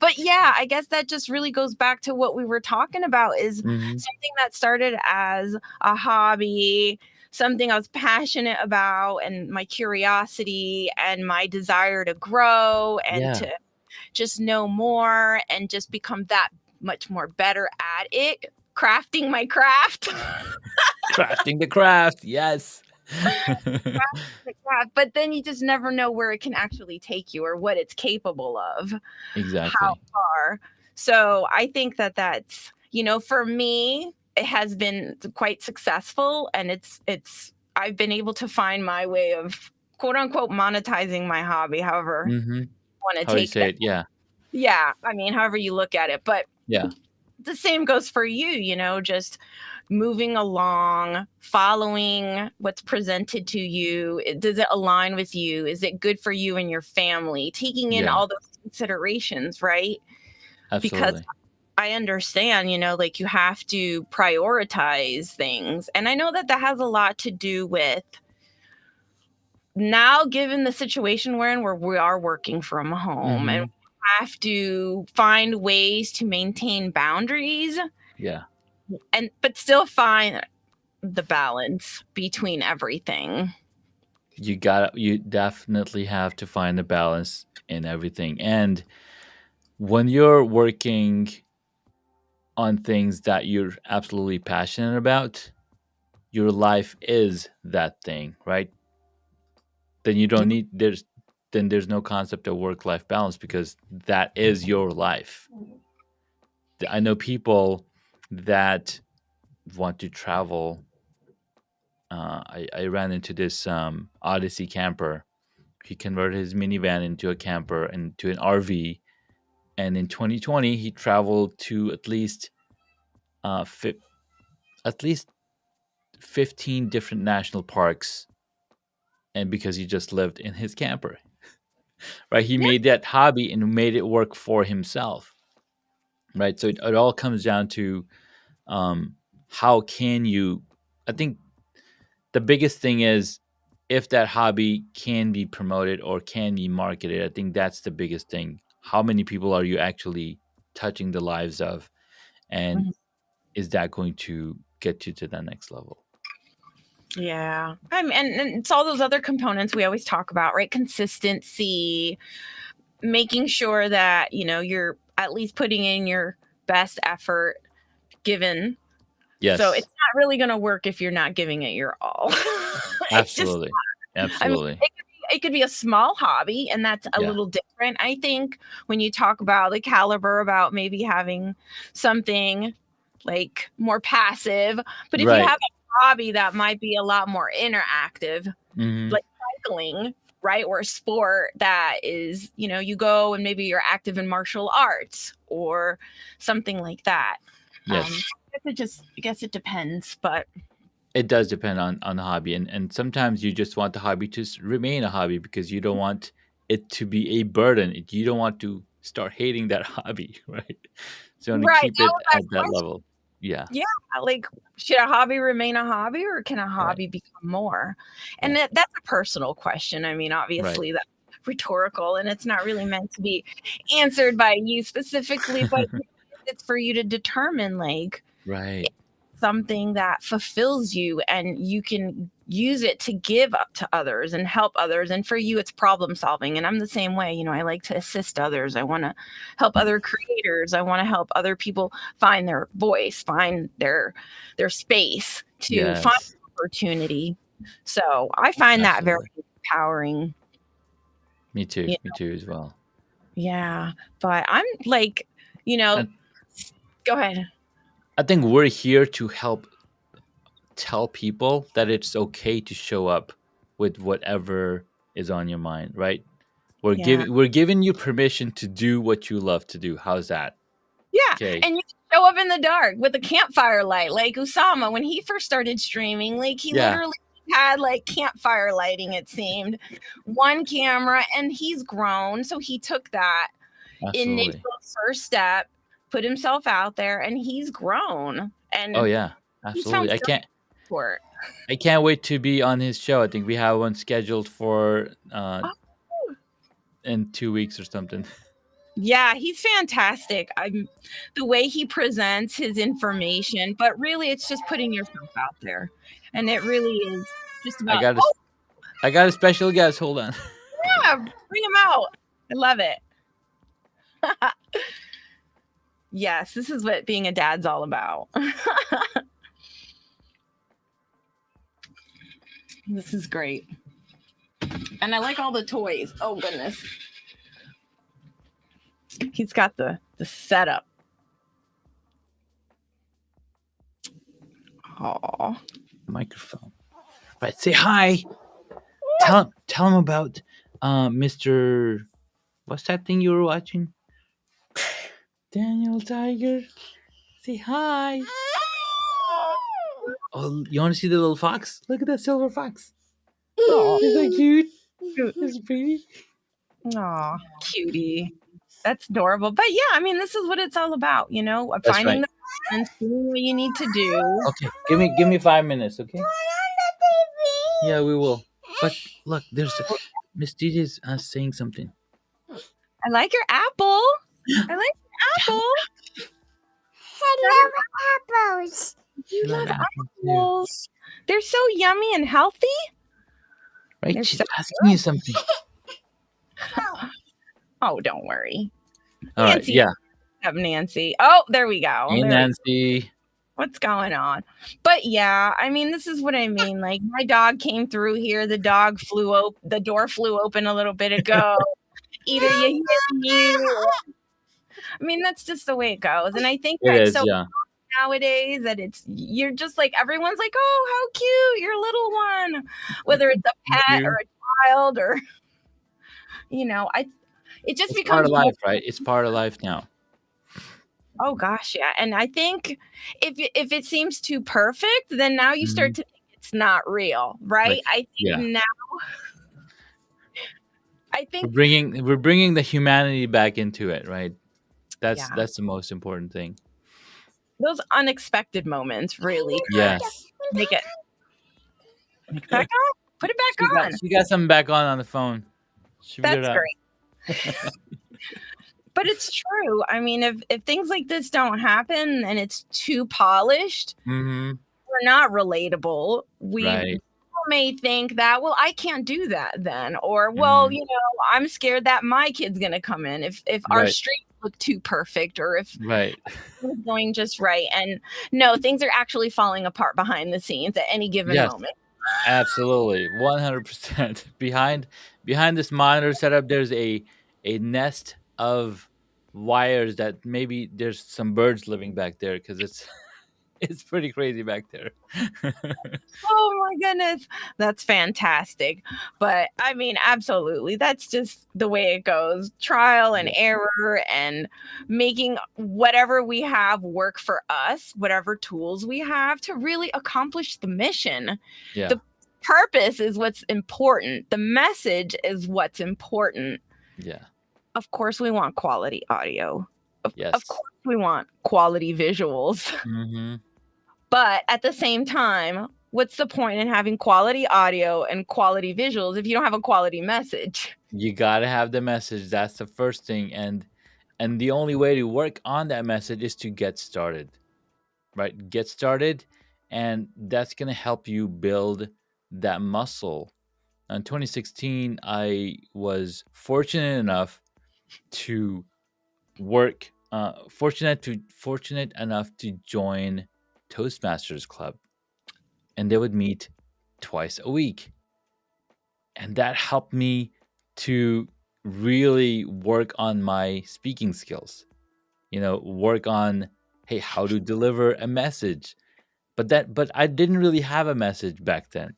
but yeah, I guess that just really goes back to what we were talking about, is Hmm. something that started as a hobby, something I was passionate about, and my curiosity and my desire to grow and Yeah. to just know more and just become that much more better at it, crafting my craft. Crafting the craft. Yes. But then you just never know where it can actually take you or what it's capable of, how Exactly. far. So I think that that's, for me, it has been quite successful, and I've been able to find my way of quote unquote monetizing my hobby, however Hmm. you want to How do you take say that. it? Yeah. Yeah, I mean, however you look at it. But Yeah. the same goes for you, just moving along, following what's presented to you. Does it align with you? Is it good for you and your family? Taking in Yeah. all those considerations, right? Because Absolutely. I understand, like you have to prioritize things. And I know that that has a lot to do with now, given the situation we're in, where we are working from home and Hmm. we have to find ways to maintain boundaries Yeah. but still find the balance between everything. You definitely have to find a balance in everything. And when you're working on things that you're absolutely passionate about, your life is that thing, right? Then you don't need there's no concept of work life balance, because that is your life. I know people that want to travel. I ran into this Odyssey camper, He converted his minivan into a camper and to an RV. And in 2020, he traveled to uh, fi- at least 15 different national parks, and because he just lived in his camper, right? He Yeah. made that hobby and made it work for himself, right? So it all comes down to um, how can you, I think the biggest thing is if that hobby can be promoted or can be marketed. I think that's the biggest thing. How many people are you actually touching the lives of? And Mhm. is that going to get you to the next level? Yeah. And it's all those other components we always talk about, right? Consistency, making sure that, you're at least putting in your best effort given. So Yes, it's not really going to work if you're not giving it your all. It's just, absolutely. I mean, Absolutely. it could be a small hobby, and that's a Yeah. little different. I think when you talk about the caliber, about maybe having something like more passive, but if you Right. have a hobby that might be a lot more interactive, Hmm. like cycling, right? Or a sport that is, you go and maybe you're active in martial arts or something like that. Yes. I guess it depends, but It does depend on the hobby, and sometimes you just want the hobby to remain a hobby because you don't want it to be a burden. You don't want to start hating that hobby, right? So you want to right, keep that it was at that that question. level. Yeah. Yeah, like should a hobby remain a hobby or can a Right. hobby become more? And Yeah. that's a personal question. I mean, Right. obviously that's rhetorical and it's not really meant to be answered by you specifically, but it's for you to determine like Right. something that fulfills you and you can use it to give up to others and help others. And for you, it's problem solving. And I'm the same way. I like to assist others. I want to help other creators. I want to help other people find their voice, find their space to find Yes. opportunity. So I find that very Absolutely. empowering. Me too. Yeah. Me too as well. Yeah. But I'm like, you know, And go ahead. I think we're here to help tell people that it's okay to show up with whatever is on your mind, right? Yeah. We're giving you permission to do what you love to do. How's that? Yeah, Okay. and you can show up in the dark with a campfire light, like Usama when he first started streaming. Like he Yeah, literally had like campfire lighting. It seemed one camera, and he's grown, so he took that absolutely. initial first step, put himself out there, and he's grown, Oh and yeah, he's found absolutely. support. I can't wait to be on his show. I think we have one scheduled for Oh, in 2 weeks or something. yeah, he's fantastic. The way he presents his information, but really, it's just putting yourself out there, and it really is just I about. got a I got a special guest. Hold on. Yeah, bring him out. I love it. Yes, this is what being a dad's all about. This is great. And I like all the toys. Oh goodness. He's got the setup. Oh. Microphone. Right, say hi. Tell him about Mr. What's that thing you were watching? Daniel Tiger. Say hi. Oh, you want to see the little fox? Look at that silver fox. Is that cute? Is it pretty? Aw, cutie. That's adorable. But yeah, I mean, this is what it's all about, That's finding right. the balance, doing what you need to do. Okay, give me 5 minutes, okay? Yeah, we will. But look, there's Miss DJ's saying something. I like your apple. I like your apple. I love apples. You Love love Apple too. apples. They're so yummy and healthy. Right? They're She's so asking you something. Oh, don't worry. All right, Nancy. yeah. Up Nancy. Oh, there we go. Hey, Nancy. What's going on? But yeah, I mean, this is what I mean. Like my dog came through here. The door flew open a little bit ago. Either you hit me. I mean, that's just the way it goes. And I think It that's is, so yeah. nowadays that you're just like everyone's like, oh, how cute, your little one. Whether it's a pet or a child or it just It's part becomes of more. life, right? It's part of life now. Oh gosh, yeah. And I think if it seems too perfect, then now you start Mhm. to think it's not real, right? Like, I think yeah, now I think we're bringing the humanity back into it, right? yeah, That's the most important thing. those unexpected moments really Yes. make it back on. Put it back on. She got something back on the phone. She figured it That's out. great. But it's true. I mean, if things like this don't happen and it's too polished, Mhm. we're not relatable. We Right. may think that, well, I can't do that then, or well, Mhm. I'm scared that my kid's gonna come in if our Right. streets look too perfect, or if Right. things going just right. And no, things are actually falling apart behind the scenes at any given Yes. moment. Absolutely. 100%. Behind this monitor setup, there's a nest of wires that maybe there's some birds living back there because it's it's pretty crazy back there. Oh my goodness. That's fantastic. But I mean, absolutely. That's just the way it goes. Trial and Yeah. error and making whatever we have work for us, whatever tools we have to really accomplish the mission. Yeah. The purpose is what's important. The message is what's important. Yeah. Of course, we want quality audio. Of Yes. course, we want quality visuals. Mhm. But at the same time, what's the point in having quality audio and quality visuals if you don't have a quality message? You gotta have the message. That's the first thing, and the only way to work on that message is to get started, right? Get started, and that's gonna help you build that muscle. In 2016, I was fortunate enough to fortunate enough to join Toastmasters Club, and they would meet twice a week. And that helped me to really work on my speaking skills, work on, hey, how to deliver a message. But I didn't really have a message back then.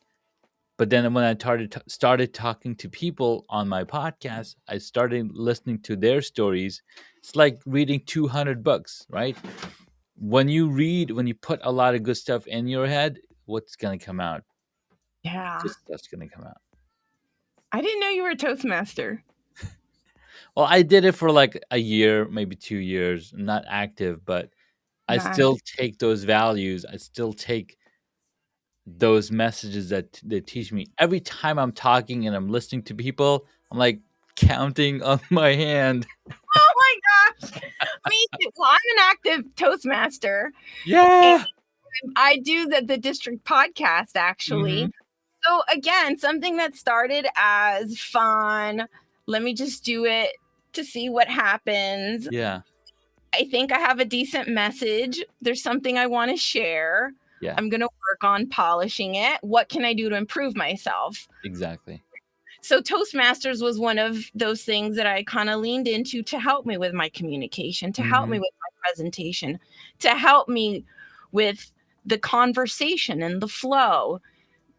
But then when I started talking to people on my podcast, I started listening to their stories. It's like reading 200 books, right? When you put a lot of good stuff in your head, what's going to come out? Yeah. Just stuff's going to come out. I didn't know you were a Toastmaster. Well, I did it for like a year, maybe 2 years. I'm not active, but I still Nice. take those values. I still take those messages that they teach me. Every time I'm talking and I'm listening to people, I'm like counting on my hand. Oh my gosh. Me too. Well, I'm an active Toastmaster. And Yeah. I do the district podcast actually. Mhm. So again, something that started as fun. Let me just do it to see what happens. Yeah. I think I have a decent message. There's something I want to share. Yeah. I'm going to work on polishing it. What can I do to improve myself? Exactly. So Toastmasters was one of those things that I kind of leaned into to help me with my communication, to help me Mhm. with my presentation, to help me with the conversation and the flow.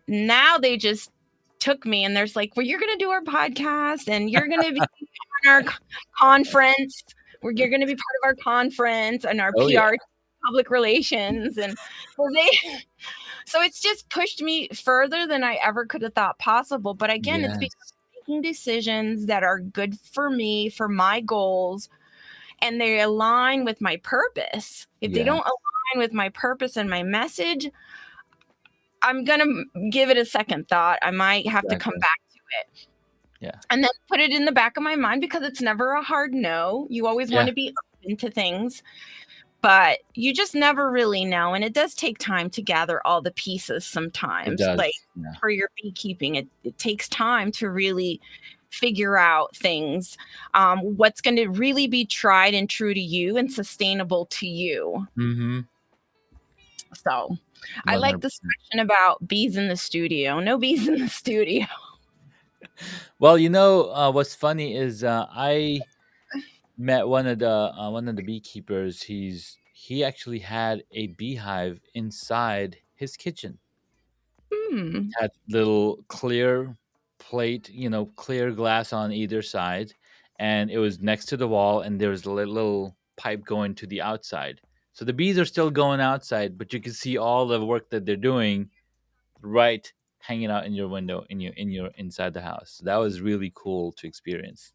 Now they just took me and there's like, well, you're going to do our podcast and you're going to be on our conference, where you're going to be part of our conference and our Oh yeah. PR public relations. And so it's just pushed me further than I ever could have thought possible. But again, it's because Yes. I'm making decisions that are good for me, for my goals, and they align with my purpose. If they Yeah. don't align with my purpose and my message, I'm going to give it a second thought. I might have to come Exactly. back to it. Yeah. And then put it in the back of my mind because it's never a hard no. You always want Yeah. to be open to things, but you just never really know. And it does take time to gather all the pieces It sometimes. Like does. Yeah. for your beekeeping, it takes time to really figure out things. What's going to really be tried and true to you and sustainable to you. Mhm. So I like this 100%. question about bees in the studio. No bees in the studio. Well, what's funny is I met one of the beekeepers. He actually had a beehive inside his kitchen. Hmm. Had little clear plate, clear glass on either side, and it was next to the wall, and there was a little pipe going to the outside. So the bees are still going outside, but you can see all the work that they're doing right hanging out in your window in your inside the house. That was really cool to experience.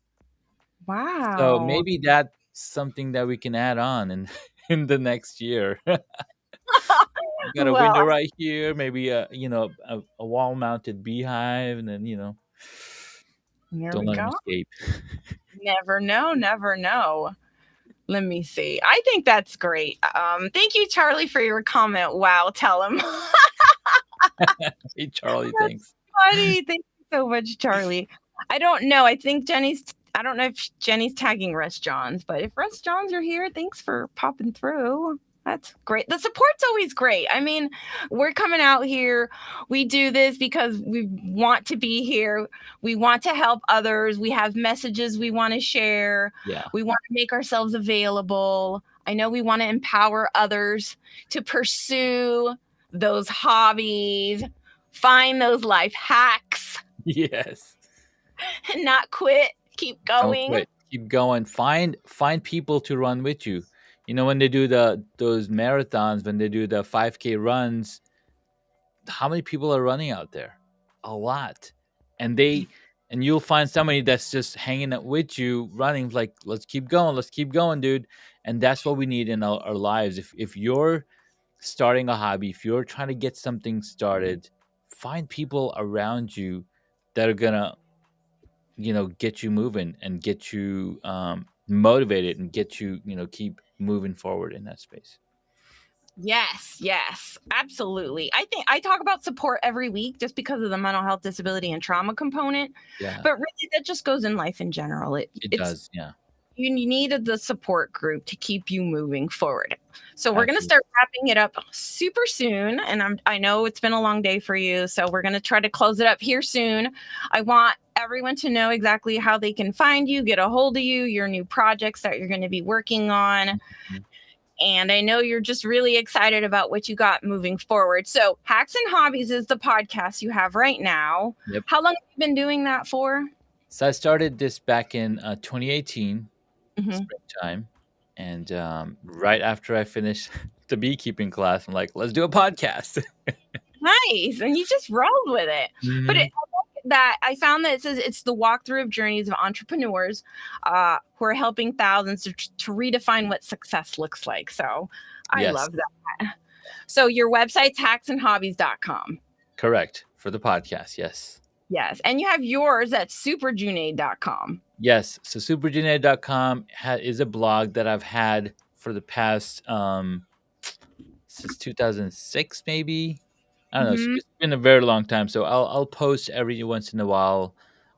So Wow. maybe that's something that we can add on in in the next year. We got a Well, window right here, maybe a wall mounted beehive, and then here don't we let them go. escape. Never know, never know. Let me see. I think that's great. Thank you, Charlie, for your comment. Wow, tell him. Hey Charlie, That's thanks. funny. Thank you so much, Charlie. I don't know. I don't know if Jenny's tagging Rest Johns, but if Rest Johns are here, thanks for popping through. That's great. The support's always great. I mean, we're coming out here. We do this because we want to be here. We want to help others. We have messages we want to share. Yeah. We want to make ourselves available. I know we want to empower others to pursue those hobbies, find those life hacks, Yes. and not quit. Keep Don't going. quit. Keep going. Find people to run with you. When they do those marathons, when they do the 5K runs, how many people are running out there? A lot. And you'll find somebody that's just hanging out with you, running like, let's keep going, dude. And that's what we need in our lives. If you're starting a hobby, if you're trying to get something started, find people around you that are gonna, get you moving and get you motivated and get you, keep moving forward in that space. Yes, absolutely. I think I talk about support every week just because of the mental health, disability, and trauma component. Yeah, But really, that just goes in life in general. it It's does. Yeah, you needed the support group to keep you moving forward. So we're going to absolutely. start wrapping it up super soon, and I know it's been a long day for you, so we're going to try to close it up here soon. I want everyone to know exactly how they can find you, get a hold of you, your new projects that you're going to be working on. Mhm. And I know you're just really excited about what you got moving forward. So Hacks and Hobbies is the podcast you have right now. Yep. How long have you been doing that for? So I started this back in 2018 Mhm. springtime, and right after I finished the beekeeping class, I'm like, let's do a podcast. Nice. And you just rolled with it. But Mhm. I found that it says it's the walkthrough of journeys of entrepreneurs who are helping thousands to redefine what success looks like. So I Yes, love that. So your website's hacksandhobbies.com. correct, for the podcast. Yes. Yes. And you have yours at superjunaid.com. Yes. So superjunaid.com is a blog that I've had for the past since 2006, maybe. I don't know. Mm-hmm. It's been a very long time. So I'll post every once in a while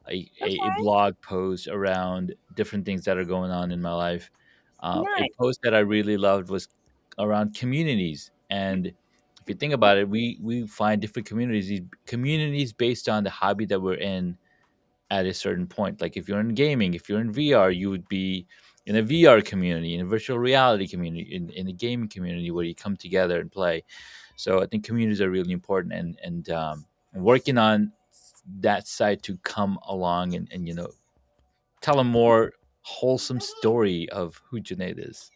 a Okay. blog post around different things that are going on in my life. A Nice. post that I really loved was around communities. And if you think about it, we find different communities based on the hobby that we're in at a certain point. Like if you're in gaming, if you're in VR, you would be in a VR community, in a virtual reality community, in a gaming community where you come together and play. So I think communities are really important, and working on that side to come along and tell a more wholesome story of who Junaid is.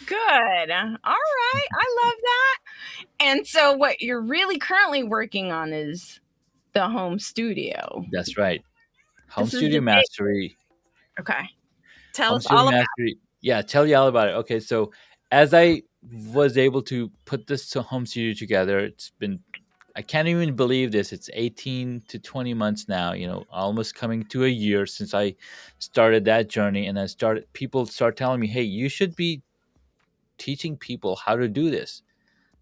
Good. All right. I love that. And so what you're really currently working on is the home studio. That's right. Home This is Studio the big. Mastery. Okay. Tell Home us all Studio about. Mastery. Yeah, tell you all about it. Okay, so as I was able to put this home studio together, it's been, I can't even believe this. It's 18 to 20 months now, almost coming to a year since I started that journey. And people start telling me, hey, you should be teaching people how to do this.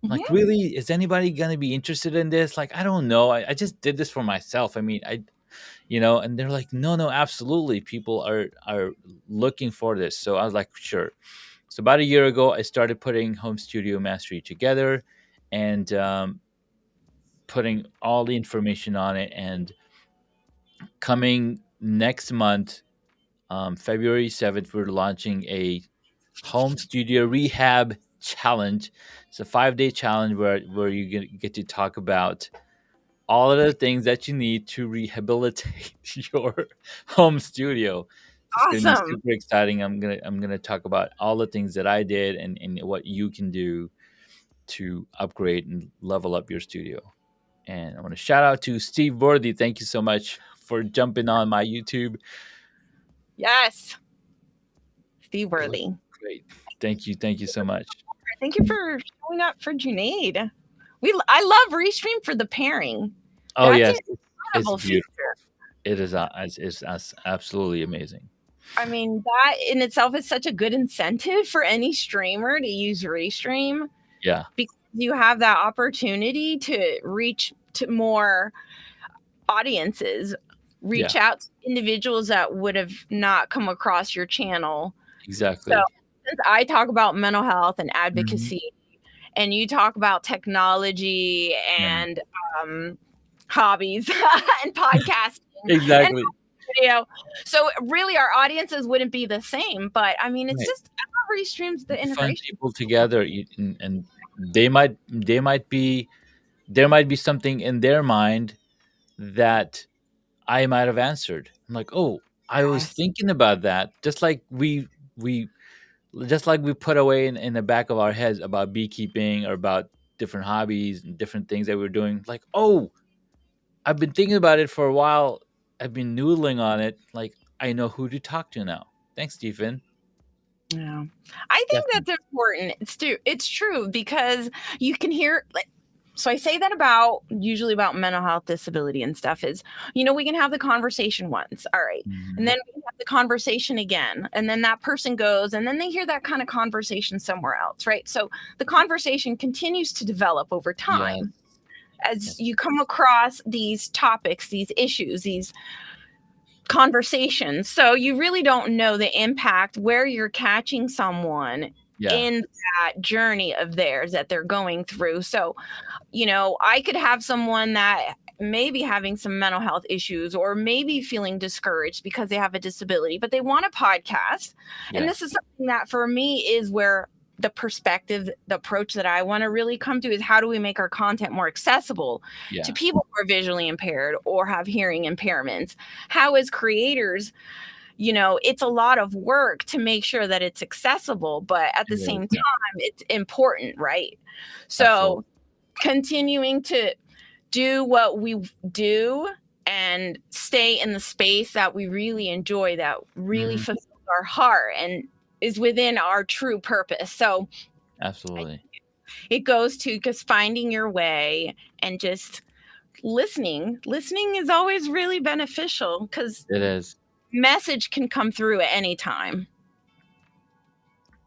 I'm like, Mhm. really? Is anybody going to be interested in this? Like, I don't know. I just did this for myself. I mean, and they're like, no, absolutely. People are looking for this. So I was like, sure. So about a year ago, I started putting Home Studio Mastery together and putting all the information on it. And coming next month, February 7th, we're launching a home studio rehab challenge. It's a 5-day challenge where you get to talk about all of the things that you need to rehabilitate your home studio. It's gonna be Awesome. super exciting. I'm gonna talk about all the things that I did and what you can do to upgrade and level up your studio. And I want to shout out to Steve Worthy. Thank you so much for jumping on my YouTube. Yes. Steve It was Worthy. great. Thank you so much. Thank you for showing up for Junaid. I love Restream for the pairing. Oh That's yes, an it's incredible beautiful. feature. It is it's absolutely amazing. I mean, that in itself is such a good incentive for any streamer to use Restream. Yeah. Because you have that opportunity to reach to more audiences, reach out to individuals that would have not come across your channel. Exactly. So since I talk about mental health and advocacy, and you talk about technology and hobbies and podcasting Exactly. and video, so really our audiences wouldn't be the same. But I mean, it's just Restreams the You find integration. people together, and there might be something in their mind that I might have answered. I'm like, oh, I was thinking about that. Just like we put away in the back of our heads about beekeeping or about different hobbies and different things that we're doing. Like, oh, I've been thinking about it for a while. I've been noodling on it. Like, I know who to talk to now. Thanks, Stephen. Yeah, I think that's important. It's true because you can hear. So I say that usually about mental health, disability, and stuff. Is we can have the conversation once, all right, and then we can have the conversation again, and then that person goes, and then they hear that kind of conversation somewhere else, right? So the conversation continues to develop over time as you come across these topics, these issues, these conversations. So you really don't know the impact where you're catching someone in that journey of theirs that they're going through. So, I could have someone that may be having some mental health issues or maybe feeling discouraged because they have a disability, but they want a podcast. And this is something that for me is where the perspective, the approach that I want to really come to is how do we make our content more accessible to people who are visually impaired or have hearing impairments? How as creators, it's a lot of work to make sure that it's accessible, but at the same time, it's important, right? So continuing to do what we do and stay in the space that we really enjoy, that really fulfills our heart and is within our true purpose. So absolutely, it goes to just finding your way and just listening is always really beneficial because it is. Message can come through at any time.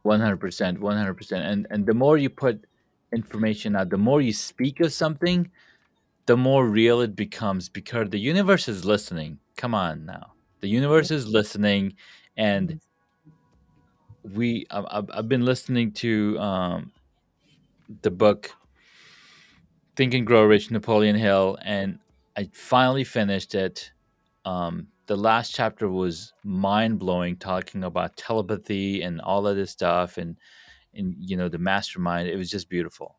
100%. And the more you put information out, the more you speak of something, the more real it becomes because the universe is listening. Come on now. The universe is listening, and I've been listening to the book Think and Grow Rich, Napoleon Hill, and I finally finished it. The last chapter was mind blowing, talking about telepathy and all of this stuff, and the mastermind. It was just beautiful.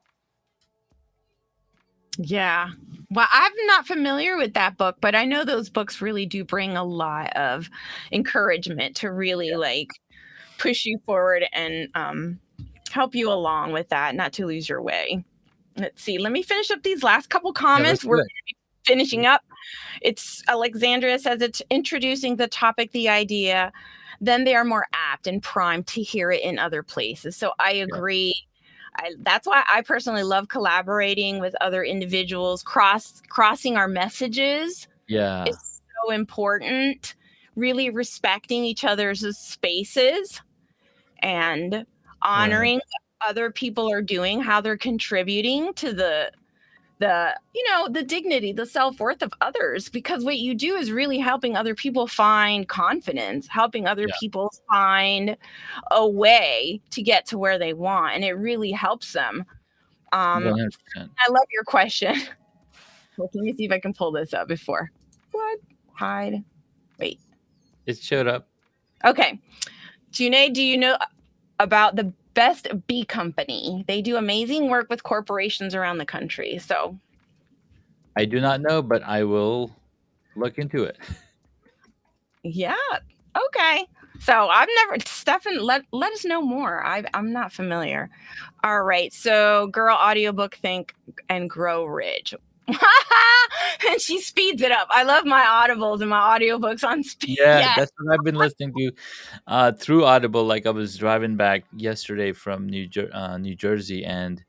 Yeah. Well, I'm not familiar with that book, but I know those books really do bring a lot of encouragement to really push you forward and help you along with that, not to lose your way. Let's see. Let me finish up these last couple comments. We're finishing up. It's Alexandria says it's introducing the topic, the idea, then they are more apt and primed to hear it in other places. So I agree. That's why I personally love collaborating with other individuals. Crossing our messages is so important. Really respecting each other's spaces and honoring what other people are doing, how they're contributing to the dignity, the self-worth of others, because what you do is really helping other people find confidence, helping other people find a way to get to where they want, and it really helps them. 100%. I love your question. Well, let me see if I can pull this up before. What? Hide. Wait. It showed up. Okay. Junaid, do you know about the Best Bee Company? They do amazing work with corporations around the country. So I do not know, but I will look into it. Yeah. Okay. So I've never, Stefan, let us know more. I'm not familiar. All right. So, girl, audiobook, think and grow rich. And she speeds it up. I love my audibles and my audiobooks on speed. Yeah, Yeah. that's what I've been listening to through Audible. Like I was driving back yesterday from New Jersey, and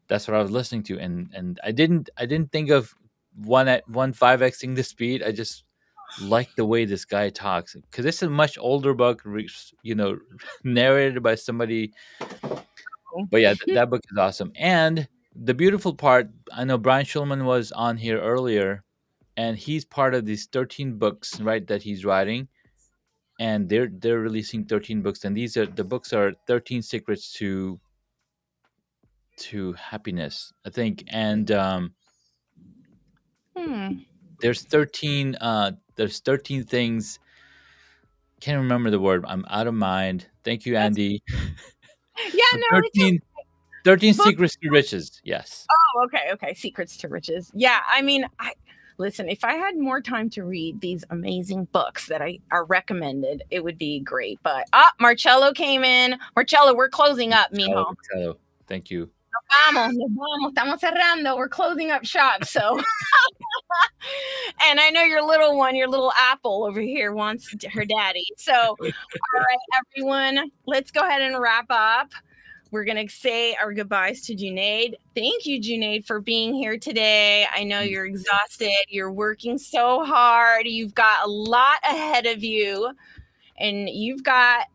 that's what I was listening to. And I didn't think of one at 1.5xing the speed. I just like the way this guy talks because it's a much older book, narrated by somebody. But yeah, that book is awesome. And the beautiful part, I know Brian Schulman was on here earlier, and he's part of these 13 books, right, that he's writing. And they're releasing 13 books, and the books are 13 secrets to happiness, I think. And Hmm. there's 13 things. Can't remember the word. I'm out of mind. Thank you, That's, Andy. yeah, So no, it's 13 book. secrets to riches. Yes. Oh, okay, okay. Secrets to riches. Yeah, I mean, I listen. If I had more time to read these amazing books that are recommended, it would be great. But Marcello came in. Marcello, we're closing up, Hello, mijo. hello. Thank you. Vamos, nos vamos, estamos cerrando. We're closing up shop. So, and I know your little one, your little apple over here wants her daddy. So, all right, everyone, let's go ahead and wrap up. We're going to say our goodbyes to Junaid. Thank you, Junaid, for being here today. I know you're exhausted. You're working so hard. You've got a lot ahead of you, and you've got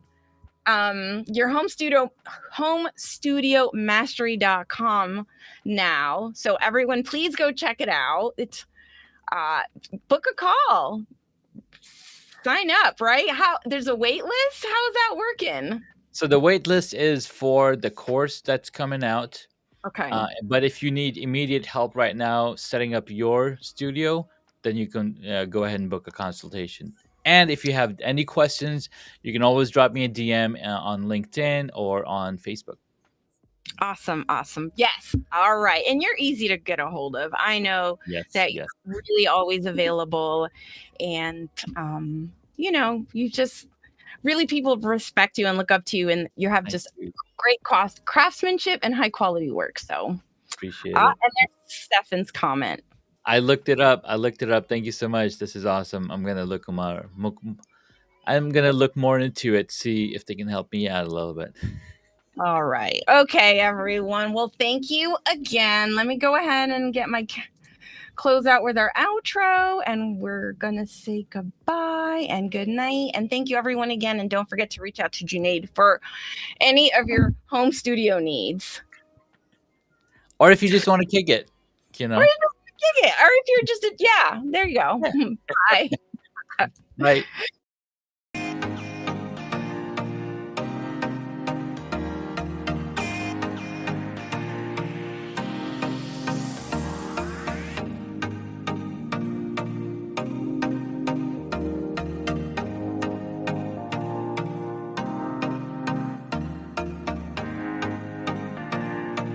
your home studio mastery.com now. So everyone, please go check it out. It's book a call, sign up, right? There's a wait list. How is that working? So the wait list is for the course that's coming out. Okay. But if you need immediate help right now setting up your studio, then you can go ahead and book a consultation. And if you have any questions, you can always drop me a DM on LinkedIn or on Facebook. Awesome. Yes. All right. And you're easy to get a hold of. I know that Yes. you're really always available. And, you just really, people respect you and look up to you. And you have just great craftsmanship and high quality work. So appreciate it. And there's Stefan's comment. I looked it up. Thank you so much. This is awesome. I'm gonna look more into it, see if they can help me out a little bit. All right. Okay, everyone. Well, thank you again. Let me go ahead and get my close out with our outro, and we're gonna say goodbye and good night. And thank you, everyone, again. And don't forget to reach out to Junaid for any of your home studio needs. Or if you just want to kick it, Or if you're just there you go. Bye. Bye.